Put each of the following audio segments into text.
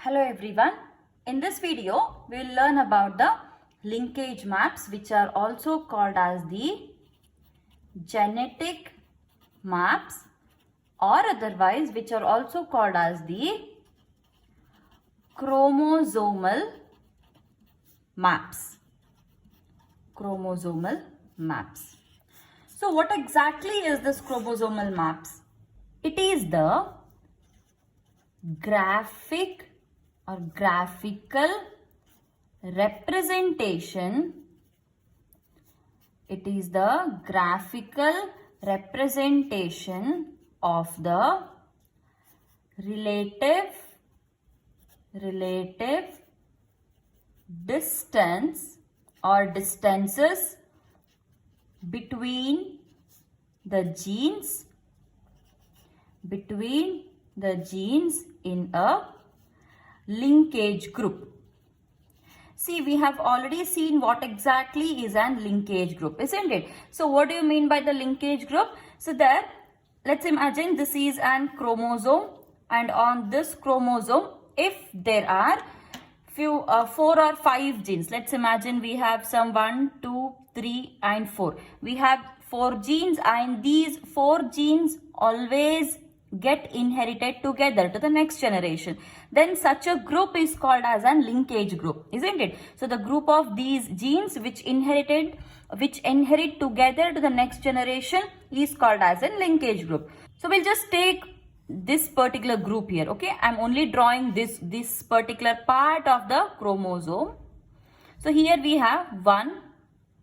Hello everyone. In this video, we will learn about the linkage maps, which are also called as the genetic maps, or otherwise which are also called as the chromosomal maps. Chromosomal maps. So what exactly is this chromosomal maps? It is the graphic or graphical representation. It is the graphical representation of the relative distance or distances between the genes in a linkage group. See, we have already seen what exactly is an linkage group, isn't it? So what do you mean by the linkage group? So there, let's imagine this is an chromosome, and on this chromosome, if there are few 4 or 5 genes, let's imagine we have some 1, 2, 3 and 4. We have 4 genes, and these 4 genes always get inherited together to the next generation. Then such a group is called as a linkage group, isn't it? So the group of these genes which inherit together to the next generation is called as a linkage group. So we'll just take this particular group here, okay? I'm only drawing this particular part of the chromosome. So here we have 1,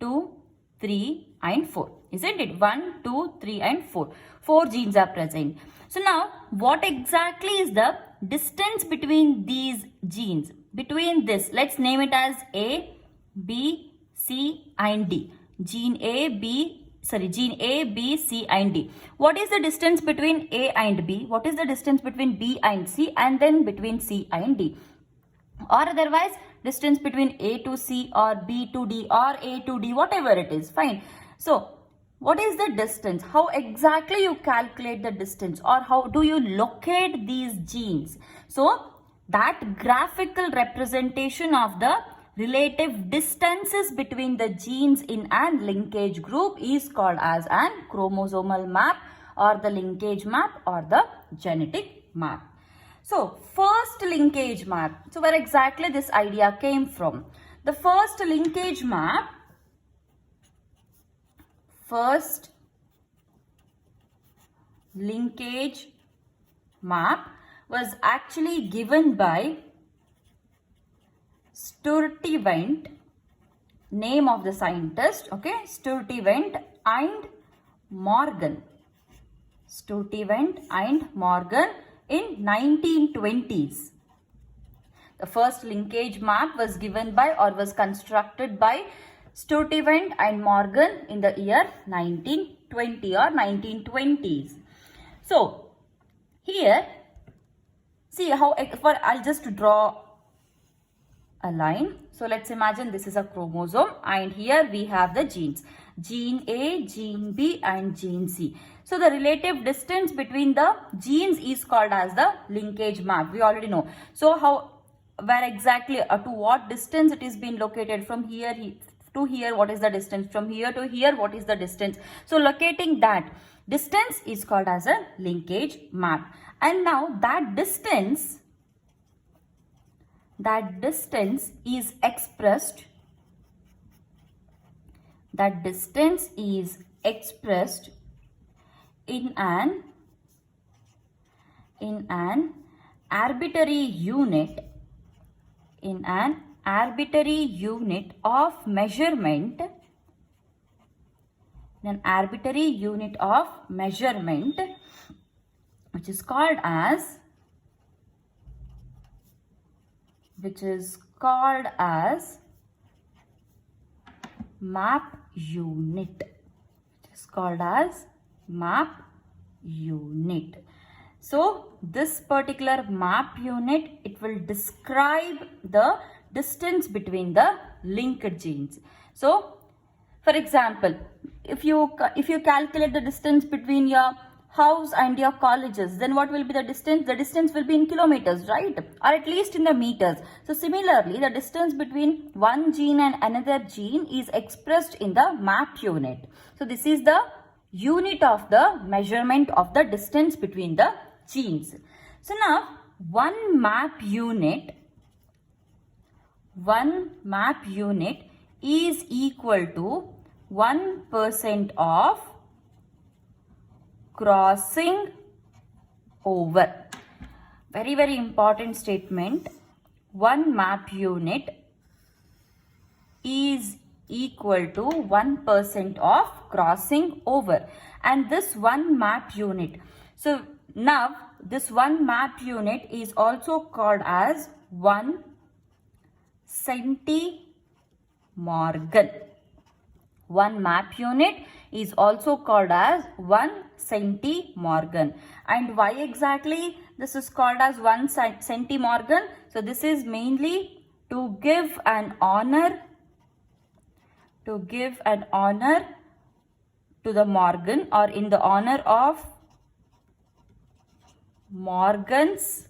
2, 3 and 4, isn't it? 1, 2, 3 and 4. 4 genes are present. So now what exactly is the distance between these genes? Between this, let's name it as A, B, C and D. Gene A, B, C and D. What is the distance between A and B? What is the distance between B and C, and then between C and D? Or otherwise, distance between A to C or B to D or A to D, whatever it is, fine. So what is the distance? How exactly you calculate the distance, or how do you locate these genes? So that graphical representation of the relative distances between the genes in an linkage group is called as an chromosomal map, or the linkage map, or the genetic map. So first linkage map. So where exactly this idea came from? The first linkage map was actually given by Sturtevant, name of the scientist, okay? Sturtevant and Morgan. Sturtevant and Morgan in 1920s. The first linkage map was given by, or was constructed by, Sturtevant and Morgan in the year 1920 or 1920s. So here, see how, I'll just draw a line. So let's imagine this is a chromosome, and here we have the genes. Gene A, gene B and gene C. So the relative distance between the genes is called as the linkage map. We already know. So where exactly, to what distance it is being located from here to here, what is the distance? From here to here, what is the distance? So locating that distance is called as a linkage map. And now that distance is expressed in an arbitrary unit of measurement, which is called as map unit. So this particular map unit, it will describe the distance between the linked genes. So for example, if you calculate the distance between your house and your colleges, then what will be the distance? The distance will be in kilometers, right? Or at least in the meters. So similarly, the distance between one gene and another gene is expressed in the map unit. So this is the unit of the measurement of the distance between the genes. So now one map unit is equal to 1% of crossing over. Very, very important statement. One map unit is equal to 1% of crossing over. And this one map unit, so now this one map unit is also called as 1 centimorgan. One map unit is also called as 1 centimorgan. And why exactly this is called as 1 centimorgan? So this is mainly to give an honor to the Morgan, or in the honor of Morgan's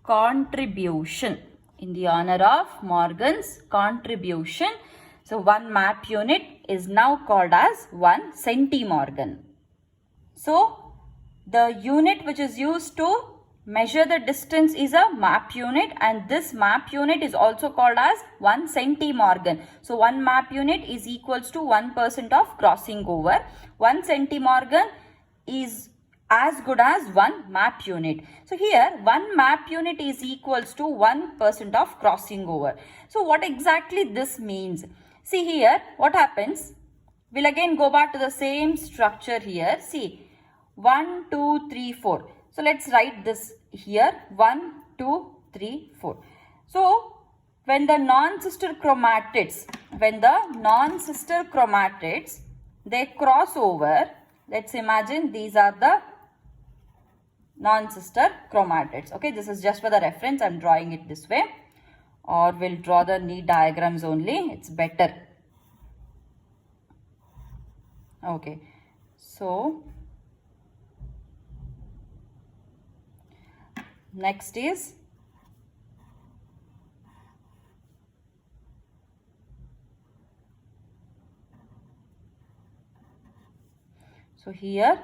contribution. In the honor of Morgan's contribution. So one map unit is now called as 1 centimorgan. So the unit which is used to measure the distance is a map unit, and this map unit is also called as 1 centimorgan. So one map unit is equals to 1% of crossing over. 1 centimorgan is as good as 1 map unit. So here 1 map unit is equals to 1% of crossing over. So what exactly this means? See here what happens. We'll again go back to the same structure here. See 1, 2, 3, 4. So let's write this here 1, 2, 3, 4. So when the non-sister chromatids, they cross over, let's imagine these are the non-sister chromatids. Okay, this is just for the reference. I'm drawing it this way, or we'll draw the neat diagrams only. It's better. Okay, so next is so here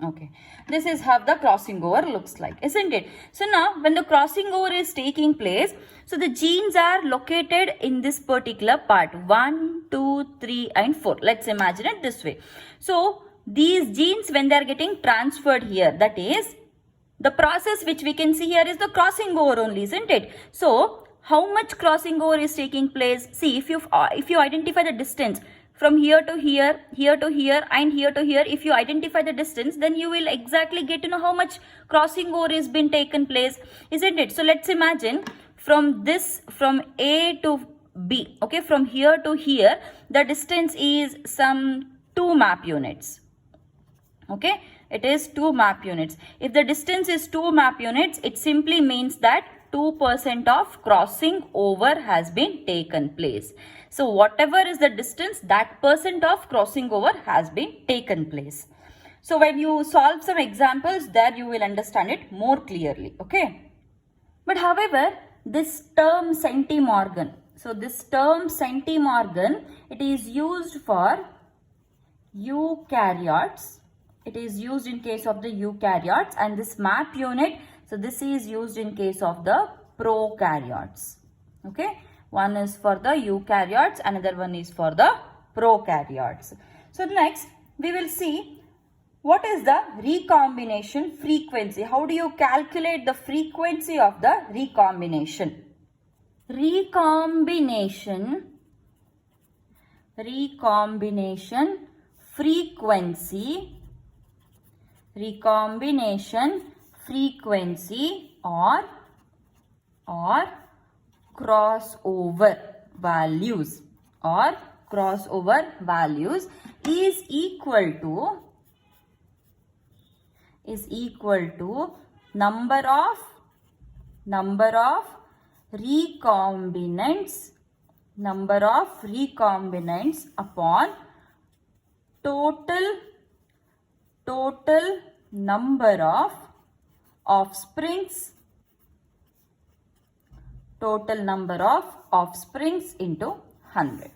okay, this is how the crossing over looks like, isn't it? So now when the crossing over is taking place, so the genes are located in this particular part 1, 2, 3 and 4. Let's imagine it this way. So these genes, when they are getting transferred here, that is the process which we can see here is the crossing over only, isn't it? So how much crossing over is taking place? See, if you identify the distance from here to here, here to here and here to here, if you identify the distance, then you will exactly get to know how much crossing over is been taken place, isn't it? So let's imagine from A to B, okay, from here to here, the distance is some 2 map units. Okay, it is 2 map units. If the distance is 2 map units, it simply means that 2% of crossing over has been taken place. So whatever is the distance, that percent of crossing over has been taken place. So when you solve some examples, there you will understand it more clearly. Okay. But however, this term centimorgan, so this term centimorgan, it is used for eukaryotes. It is used in case of the eukaryotes, and this map unit, so this is used in case of the prokaryotes. Okay, one is for the eukaryotes, another one is for the prokaryotes. So next we will see what is the recombination frequency. How do you calculate the frequency of the recombination? Recombination frequency or crossover values is equal to number of recombinants, number of recombinants upon total number of offsprings, total number of offsprings into 100.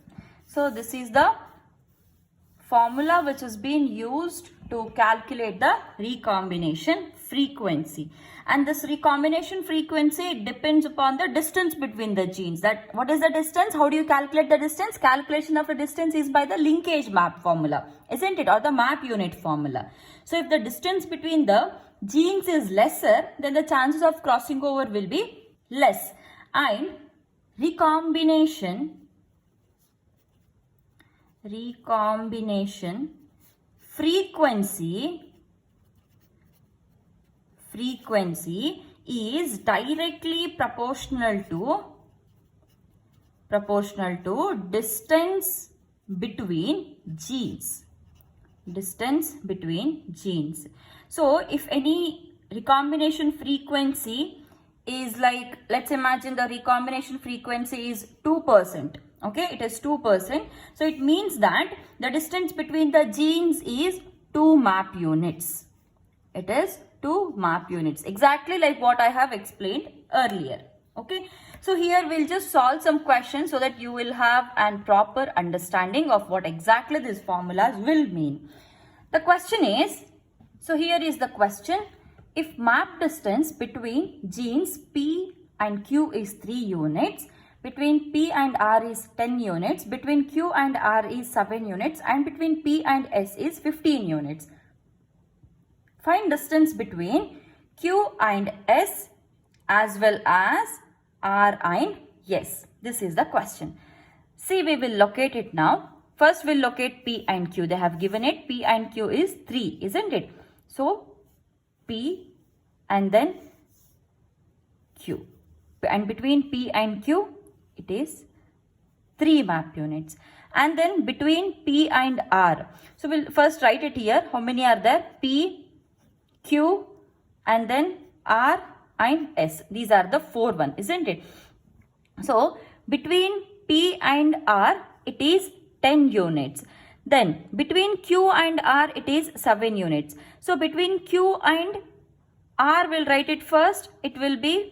So this is the formula which has been used to calculate the recombination frequency. And this recombination frequency depends upon the distance between the genes. That what is the distance? How do you calculate the distance? Calculation of the distance is by the linkage map formula, isn't it? Or the map unit formula. So if the distance between the genes is lesser, then the chances of crossing over will be less. And recombination frequency is directly proportional to distance between genes. So if any recombination frequency is like, let's imagine the recombination frequency is 2%. Okay, it is 2%. So it means that the distance between the genes is 2 map units. It is 2 map units, exactly like what I have explained earlier. Okay, so here we'll just solve some questions so that you will have a proper understanding of what exactly these formulas will mean. The question is, so here is the question. If map distance between genes P and Q is 3 units, between P and R is 10 units, between Q and R is 7 units, and between P and S is 15 units. Find distance between Q and S as well as R and S. This is the question. See, we will locate it now. First, we'll locate P and Q. They have given it. P and Q is 3, isn't it? So, P and then Q. And between P and Q, it is 3 map units. And then between P and R. So, we'll first write it here. How many are there? P, Q, and then R and S. These are the 4 one, isn't it? So, between P and R, it is 10 units. Then, between Q and R, it is 7 units. So, between Q and R, we'll write it first. It will be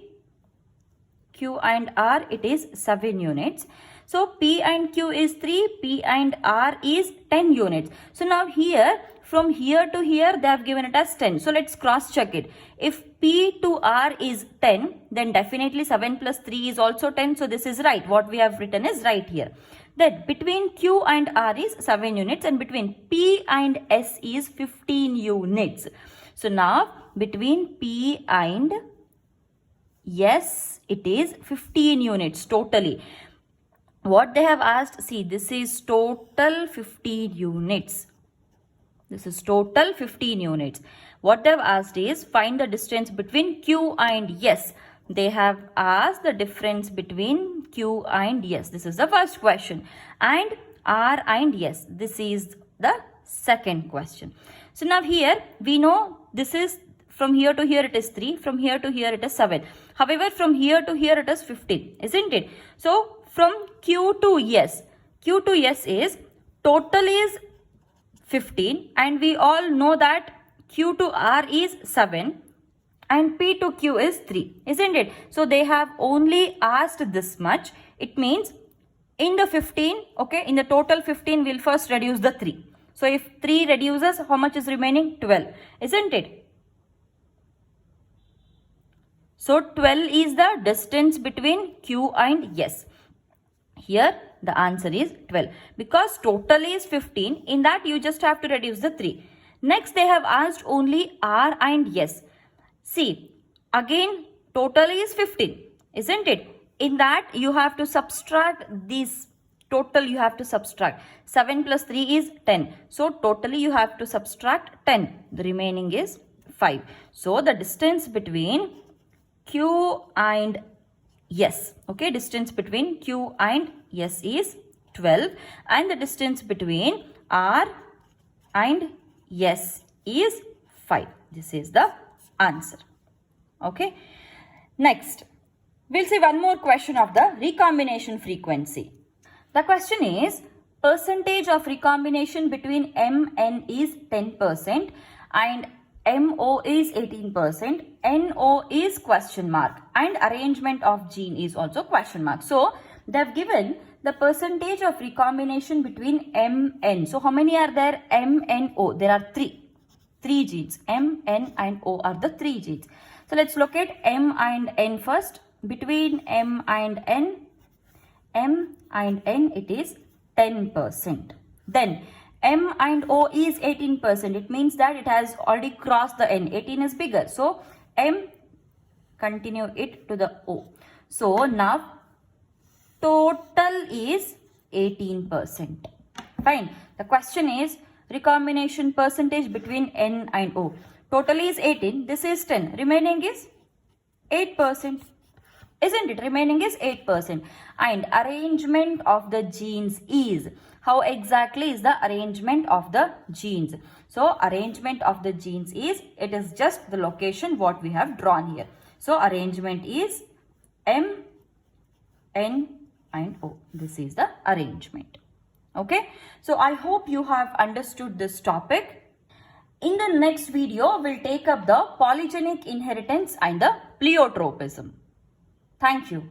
Q and R, it is 7 units. So, P and Q is 3, P and R is 10 units. So, now here, from here to here, they have given it as 10. So, let's cross check it. If P to R is 10, then definitely 7 plus 3 is also 10. So, this is right. What we have written is right here. Then, between Q and R is 7 units and between P and S is 15 units. So, now, between P and S, it is 15 units totally. What they have asked, see, this is total 15 units. This is total 15 units. What they have asked is find the distance between Q and S. They have asked the difference between Q and S. This is the first question. And R and S. This is the second question. So now here we know this is from here to here it is 3. From here to here it is 7. However, from here to here it is 15. Isn't it? So from Q to S. Q to S is total is 15. And we all know that Q to R is 7. And P to Q is 3. Isn't it? So they have only asked this much. It means in the 15, okay, in the total 15, we'll first reduce the 3. So if 3 reduces, how much is remaining? 12. Isn't it? So 12 is the distance between Q and S. Here the answer is 12. Because total is 15, in that you just have to reduce the 3. Next they have asked only R and S. See, again total is 15, isn't it? In that you have to subtract this total, you have to subtract. 7 plus 3 is 10. So totally you have to subtract 10. The remaining is 5. So the distance between Q and S, okay, distance between Q and S is 12 and the distance between R and S is 5. This is the answer. Okay. Next, We'll see one more question of the recombination frequency. The question is, percentage of recombination between MN is 10% and MO is 18%, NO is question mark, and arrangement of gene is also question mark. So, they have given the percentage of recombination between MN. So, how many are there? M and O. There are three genes. M, N and O are the three genes. So, let's look at M and N first. Between M and N, it is 10%. Then M and O is 18%. It means that it has already crossed the N. 18 is bigger. So, M, continue it to the O. So, now total is 18%. Fine. The question is recombination percentage between N and O. Total is 18. This is 10. Remaining is 8%. Isn't it? Remaining is 8%. And arrangement of the genes is. How exactly is the arrangement of the genes? So, arrangement of the genes is, it is just the location what we have drawn here. So, arrangement is M, N and O. This is the arrangement. Okay. So, I hope you have understood this topic. In the next video, we'll take up the polygenic inheritance and the pleiotropism. Thank you.